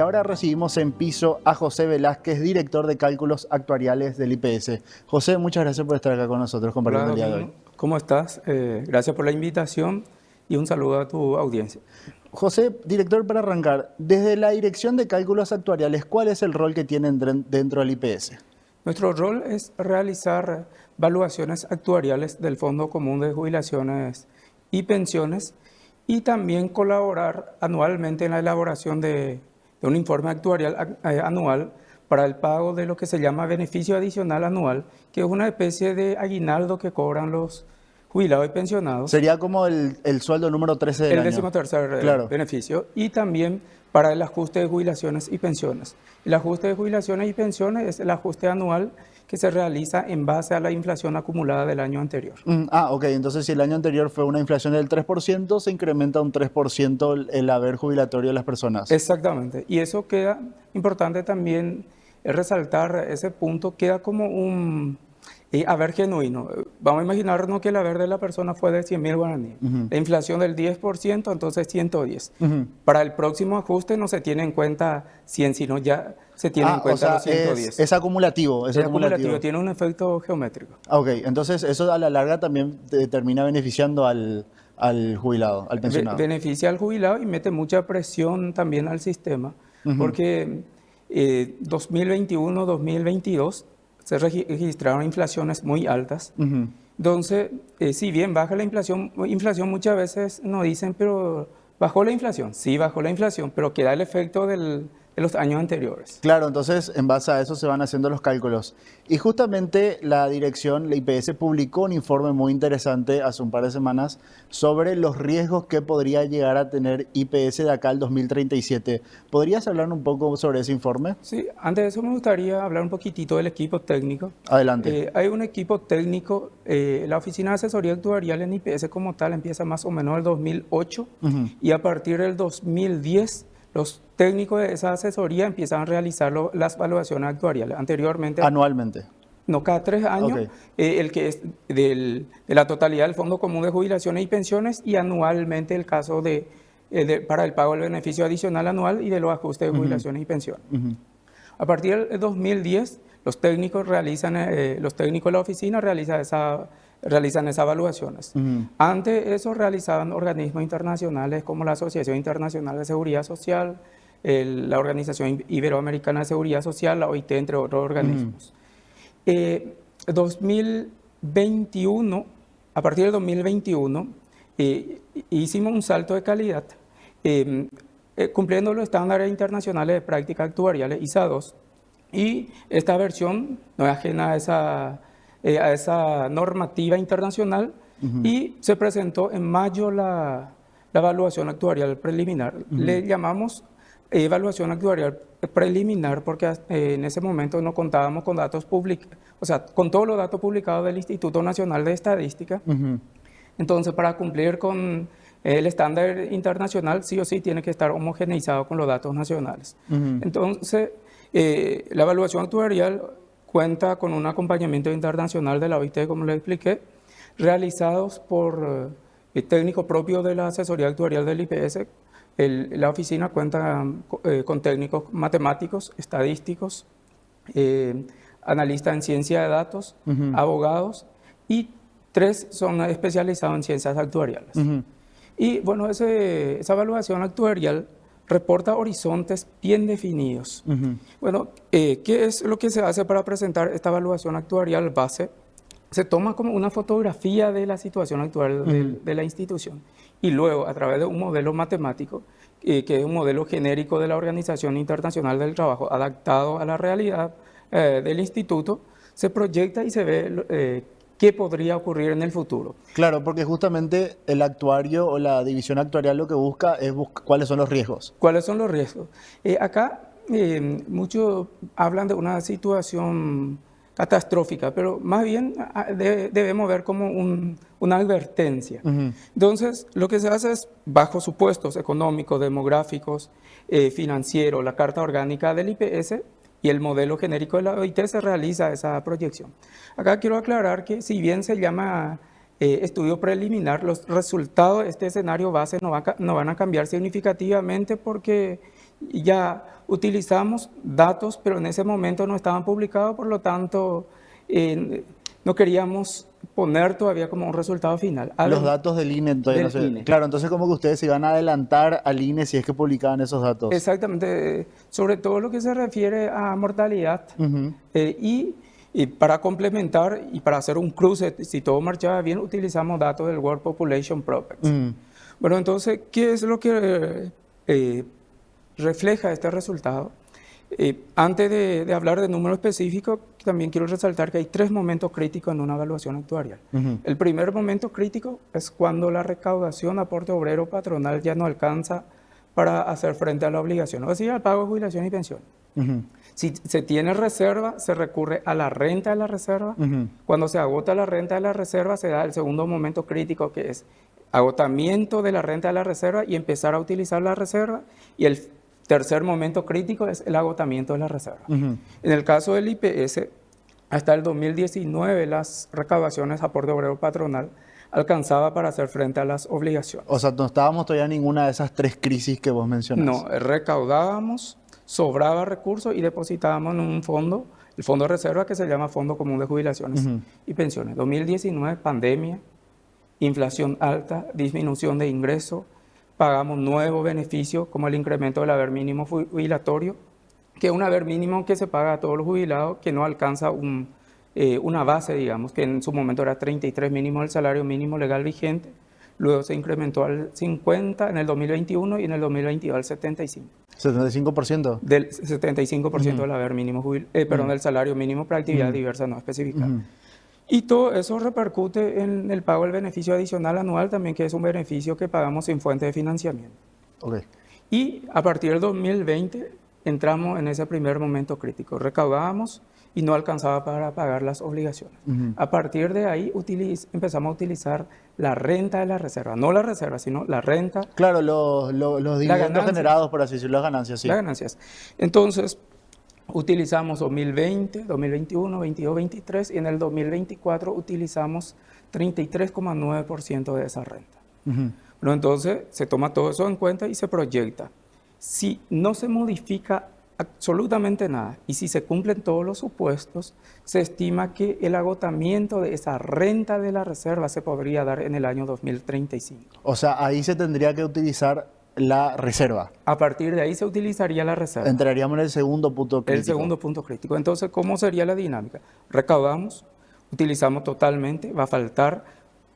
Ahora recibimos en piso a José Velázquez, director de cálculos actuariales del IPS. José, muchas gracias por estar acá con nosotros Hola, compartiendo el día de hoy. Domingo. ¿Cómo estás? Gracias por la invitación y un saludo a tu audiencia. José, director, para arrancar, desde la dirección de cálculos actuariales, ¿cuál es el rol que tienen dentro del IPS? Nuestro rol es realizar valuaciones actuariales del Fondo Común de Jubilaciones y Pensiones y también colaborar anualmente en la elaboración de un informe actuarial anual para el pago de lo que se llama beneficio adicional anual, que es una especie de aguinaldo que cobran los jubilados y pensionados. Sería como el sueldo número 13 del El año. 13º Claro. beneficio, y también para el ajuste de jubilaciones y pensiones. El ajuste de jubilaciones y pensiones es el ajuste anual que se realiza en base a la inflación acumulada del año anterior. Ok. Entonces, si el año anterior fue una inflación del 3%, se incrementa un 3% el haber jubilatorio de las personas. Exactamente. Y eso queda importante también resaltar ese punto, queda como un haber genuino. Vamos a imaginarnos que el haber de la persona fue de 100.000 guaraníes. La inflación del 10%, entonces 110. Para el próximo ajuste no se tiene en cuenta 100, sino ya se tiene en cuenta los 110. Es acumulativo. Es acumulativo, tiene un efecto geométrico. Ok, entonces eso a la larga también termina beneficiando al jubilado, al pensionado. Beneficia al jubilado y mete mucha presión también al sistema, porque 2021-2022 se registraron inflaciones muy altas. Entonces, si bien baja la inflación muchas veces nos dicen, pero ¿bajó la inflación? Sí, bajó la inflación, pero queda el efecto de los años anteriores. Claro, entonces en base a eso se van haciendo los cálculos. Y justamente la dirección, la IPS, publicó un informe muy interesante hace un par de semanas sobre los riesgos que podría llegar a tener IPS de acá al 2037. ¿Podrías hablar un poco sobre ese informe? Sí, antes de eso me gustaría hablar un poquitito del equipo técnico. Adelante. Hay un equipo técnico, la Oficina de Asesoría Actuarial en IPS como tal empieza más o menos en el 2008 y a partir del 2010 los técnicos de esa asesoría empiezan a realizar las evaluaciones actuariales. Anteriormente, anualmente. No, cada 3 años, Ok. El que es de la totalidad del Fondo Común de Jubilaciones y Pensiones, y anualmente el caso para el pago del beneficio adicional anual y de los ajustes de jubilaciones y pensiones. A partir del 2010, los técnicos de la oficina realizan esas evaluaciones. Antes de eso realizaban organismos internacionales como la Asociación Internacional de Seguridad Social, la Organización Iberoamericana de Seguridad Social, la OIT, entre otros organismos. 2021, a partir del 2021, hicimos un salto de calidad, cumpliendo los estándares internacionales de prácticas actuariales ISA 2, y esta versión no es ajena a esa normativa internacional, y se presentó en mayo la evaluación actuarial preliminar. Le llamamos evaluación actuarial preliminar porque en ese momento no contábamos con datos públicos, o sea, con todos los datos publicados del Instituto Nacional de Estadística. Entonces, para cumplir con el estándar internacional, sí o sí tiene que estar homogeneizado con los datos nacionales. Entonces, la evaluación actuarial cuenta con un acompañamiento internacional de la OIT, como les expliqué, realizados por técnicos propios de la asesoría actuarial del IPS. La oficina cuenta con técnicos matemáticos, estadísticos, analistas en ciencia de datos, abogados, y 3 son especializados en ciencias actuariales. Y bueno, esa evaluación actuarial reporta horizontes bien definidos. Bueno, ¿qué es lo que se hace para presentar esta evaluación actuarial base? Se toma como una fotografía de la situación actual de la institución, y luego, a través de un modelo matemático, que es un modelo genérico de la Organización Internacional del Trabajo, adaptado a la realidad del instituto, se proyecta y se ve qué podría ocurrir en el futuro. Claro, porque justamente el actuario o la división actuarial lo que busca es cuáles son los riesgos. ¿Cuáles son los riesgos? Acá muchos hablan de una situación catastrófica, pero más bien debemos ver como una advertencia. Entonces, lo que se hace es, bajo supuestos económicos, demográficos, financieros, la Carta Orgánica del IPS y el modelo genérico de la OIT, se realiza esa proyección. Acá quiero aclarar que, si bien se llama estudio preliminar, los resultados de este escenario base no van a cambiar significativamente, porque Y ya utilizamos datos, pero en ese momento no estaban publicados, por lo tanto no queríamos poner todavía como un resultado final. Los datos del INE todavía no Del se... INE. Claro, entonces como que ustedes se iban a adelantar al INE si es que publicaban esos datos. Exactamente, sobre todo lo que se refiere a mortalidad. Ujú. Y para complementar y para hacer un cruce, si todo marchaba bien, utilizamos datos del World Population Prospects. Mm. Bueno, entonces, ¿qué es lo que refleja este resultado? Antes de hablar de números específicos, también quiero resaltar que hay 3 momentos críticos en una evaluación actuarial. Ujú. El primer momento crítico es cuando la recaudación, aporte obrero patronal ya no alcanza para hacer frente a la obligación, o sea, al pago de jubilación y pensión. Ujú. Si se tiene reserva, se recurre a la renta de la reserva. Ujú. Cuando se agota la renta de la reserva, se da el segundo momento crítico, que es agotamiento de la renta de la reserva y empezar a utilizar la reserva. Y el tercer momento crítico es el agotamiento de la reserva. Ujú. En el caso del IPS, hasta el 2019 las recaudaciones aporte obrero patronal alcanzaba para hacer frente a las obligaciones. O sea, no estábamos todavía en ninguna de esas 3 crisis que vos mencionás. No, recaudábamos, sobraba recursos y depositábamos en un fondo, el fondo de reserva que se llama Fondo Común de Jubilaciones Ujú. y Pensiones. 2019, pandemia, inflación alta, disminución de ingresos, pagamos nuevos beneficios como el incremento del haber mínimo jubilatorio, que es un haber mínimo que se paga a todos los jubilados, que no alcanza una base, digamos, que en su momento era 33 mínimo del salario mínimo legal vigente. Luego se incrementó al 50 en el 2021 y en el 2022 al 75. 75%. Del 75% del haber mínimo del salario mínimo para actividad diversa no especificada. Ujú. Y todo eso repercute en el pago del beneficio adicional anual también, que es un beneficio que pagamos sin fuente de financiamiento. Ok. Y a partir del 2020 entramos en ese primer momento crítico. Recaudábamos y no alcanzaba para pagar las obligaciones. Ujú. A partir de ahí empezamos a utilizar la renta de la reserva, no la reserva, sino la renta, Claro, los dividendos ganancia. generados, por así decirlo, las ganancias, sí. las ganancias. Entonces, utilizamos 2020, 2021, 22, 23 y en el 2024 utilizamos 33,9% de esa renta. Ujú. Pero entonces se toma todo eso en cuenta y se proyecta. Si no se modifica absolutamente nada y si se cumplen todos los supuestos, se estima que el agotamiento de esa renta de la reserva se podría dar en el año 2035. O sea, ahí se tendría que utilizar la reserva. A partir de ahí se utilizaría la reserva. Entraríamos en el segundo punto crítico. El segundo punto crítico. Entonces, ¿cómo sería la dinámica? Recaudamos, utilizamos totalmente, va a faltar,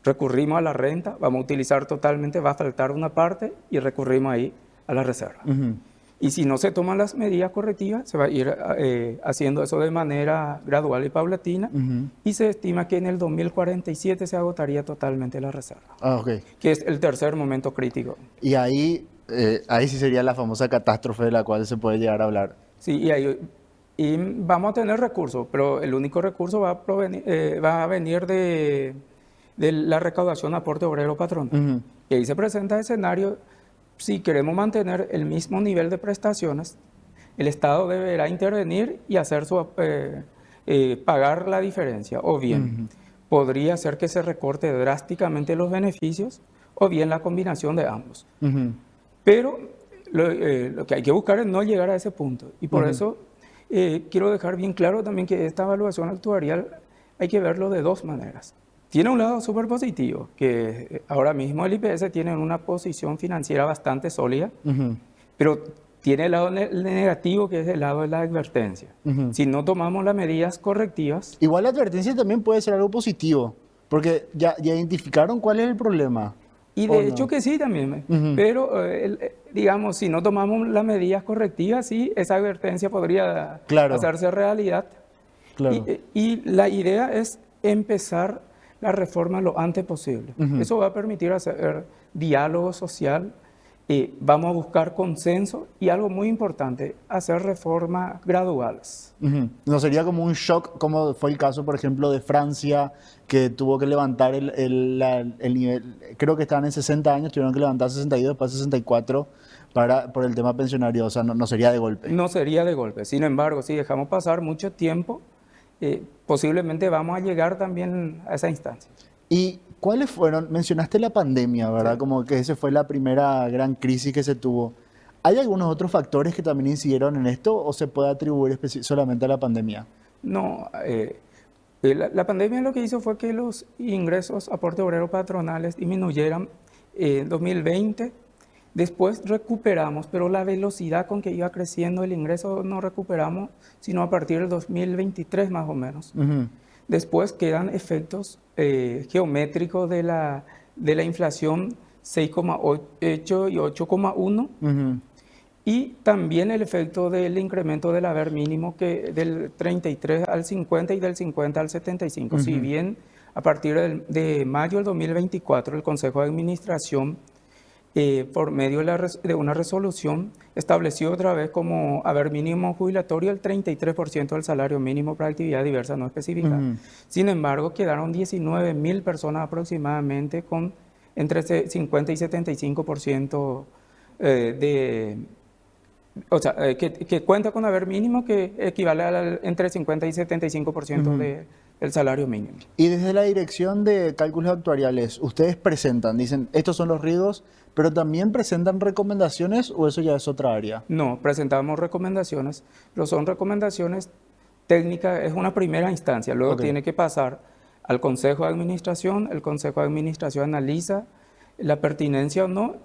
recurrimos a la renta, vamos a utilizar totalmente, va a faltar una parte y recurrimos ahí a la reserva. Ujú. Y si no se toman las medidas correctivas, se va a ir haciendo eso de manera gradual y paulatina. Ujú. Y se estima que en el 2047 se agotaría totalmente la reserva, Ah, ok. que es el tercer momento crítico. Y ahí sí sería la famosa catástrofe de la cual se puede llegar a hablar. Sí, y vamos a tener recursos, pero el único recurso va a venir de la recaudación aporte obrero patronal. Ujú. Y ahí se presenta el escenario, si queremos mantener el mismo nivel de prestaciones, el Estado deberá intervenir y hacer pagar la diferencia. O bien, podría ser que se recorte drásticamente los beneficios, o bien la combinación de ambos. Ujú. Pero lo que hay que buscar es no llegar a ese punto. Y por eso quiero dejar bien claro también que esta evaluación actuarial hay que verlo de 2 maneras. Tiene un lado súper positivo, que ahora mismo el IPS tiene una posición financiera bastante sólida, Ujú. pero tiene el lado negativo, que es el lado de la advertencia. Ujú. Si no tomamos las medidas correctivas, Igual la advertencia también puede ser algo positivo, porque ya identificaron cuál es el problema. y ¿O de no? hecho que sí también, Ujú. pero digamos, si no tomamos las medidas correctivas, sí, esa advertencia podría Claro. hacerse realidad. Claro. Y la idea es empezar la reforma lo antes posible. Ujú. Eso va a permitir hacer diálogo social, vamos a buscar consenso y algo muy importante, hacer reformas graduales. Ujú. No sería como un shock, como fue el caso, por ejemplo, de Francia, que tuvo que levantar el nivel, creo que estaban en 60 años, tuvieron que levantar 62, después 64 por el tema pensionario, o sea, no sería de golpe. No sería de golpe. Sin embargo, si dejamos pasar mucho tiempo, posiblemente vamos a llegar también a esa instancia. ¿Y cuáles fueron? Mencionaste la pandemia, ¿verdad? Sí. Como que esa fue la primera gran crisis que se tuvo. ¿Hay algunos otros factores que también incidieron en esto o se puede atribuir solamente a la pandemia? No, la pandemia lo que hizo fue que los ingresos aporte obrero patronales disminuyeran en 2020. Después recuperamos, pero la velocidad con que iba creciendo el ingreso no recuperamos, sino a partir del 2023 más o menos. Ujú, Después quedan efectos geométricos de la inflación 6,8 y 8,1. ujú, Y también el efecto del incremento del haber mínimo que del 33 al 50 y del 50 al 75. Si ujú. bien a partir de mayo del 2024 el Consejo de Administración, por medio de una resolución, estableció otra vez como haber mínimo jubilatorio el 33% del salario mínimo para actividad diversa no especificada. Ujú. Sin embargo, quedaron 19.000 personas aproximadamente con entre 50 y 75% o sea, que cuenta con haber mínimo que equivale a entre 50 y 75% Ujú. del salario mínimo. Y desde la Dirección de Cálculos Actuariales, ustedes presentan, dicen, estos son los riesgos, pero también presentan recomendaciones o eso ya es otra área. No, presentamos recomendaciones, pero son recomendaciones técnicas, es una primera instancia, luego Ok. tiene que pasar al Consejo de Administración, el Consejo de Administración analiza la pertinencia o no,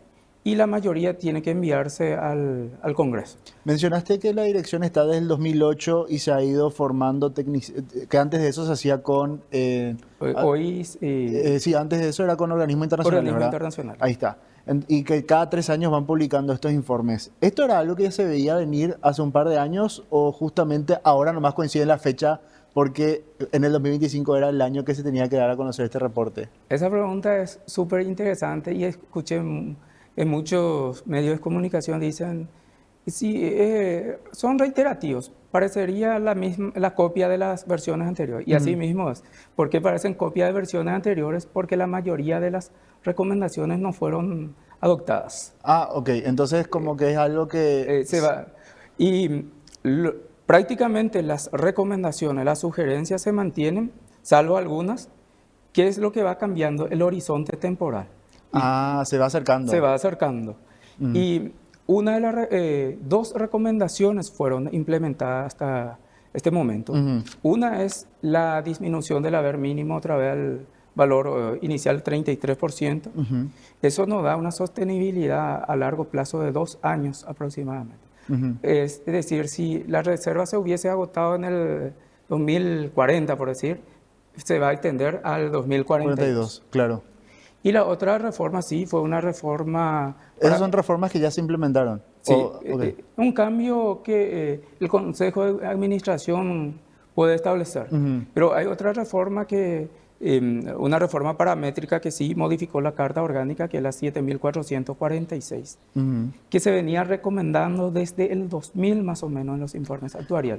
y la mayoría tiene que enviarse al Congreso. Mencionaste que la dirección está desde el 2008 y se ha ido formando, que antes de eso se hacía con, Hoy, sí, antes de eso era con organismos internacionales, organismo ¿verdad? internacional. Ahí está. Y que cada 3 años van publicando estos informes. ¿Esto era algo que ya se veía venir hace un par de años o justamente ahora nomás coincide la fecha porque en el 2025 era el año que se tenía que dar a conocer este reporte? Esa pregunta es súper interesante y escuché en muchos medios de comunicación dicen, sí, son reiterativos, parecería la copia de las versiones anteriores. Y así Ujú. mismo es. ¿Por qué parecen copia de versiones anteriores? Porque la mayoría de las recomendaciones no fueron adoptadas. Ah, ok. Entonces como que es algo que... Se va. Y prácticamente las recomendaciones, las sugerencias se mantienen, salvo algunas. ¿Qué es lo que va cambiando? El horizonte temporal. Y Se va se acercando. va acercando. Ujú. Y dos recomendaciones fueron implementadas hasta este momento. Ujú. Una es la disminución del haber mínimo otra vez al valor inicial 33%. Ujú. Eso nos da una sostenibilidad a largo plazo de 2 años aproximadamente. Ujú. Es decir, si la reserva se hubiese agotado en el 2040, por decir, se va a extender al 2042. 42, claro. Y la otra reforma, sí, fue una reforma Esas son reformas que ya se implementaron. sí, Ok. un cambio que el Consejo de Administración puede establecer. Ujú. Pero hay otra reforma una reforma paramétrica que sí modificó la Carta Orgánica, que es la 7446, Ujú. que se venía recomendando desde el 2000 más o menos en los informes actuariales.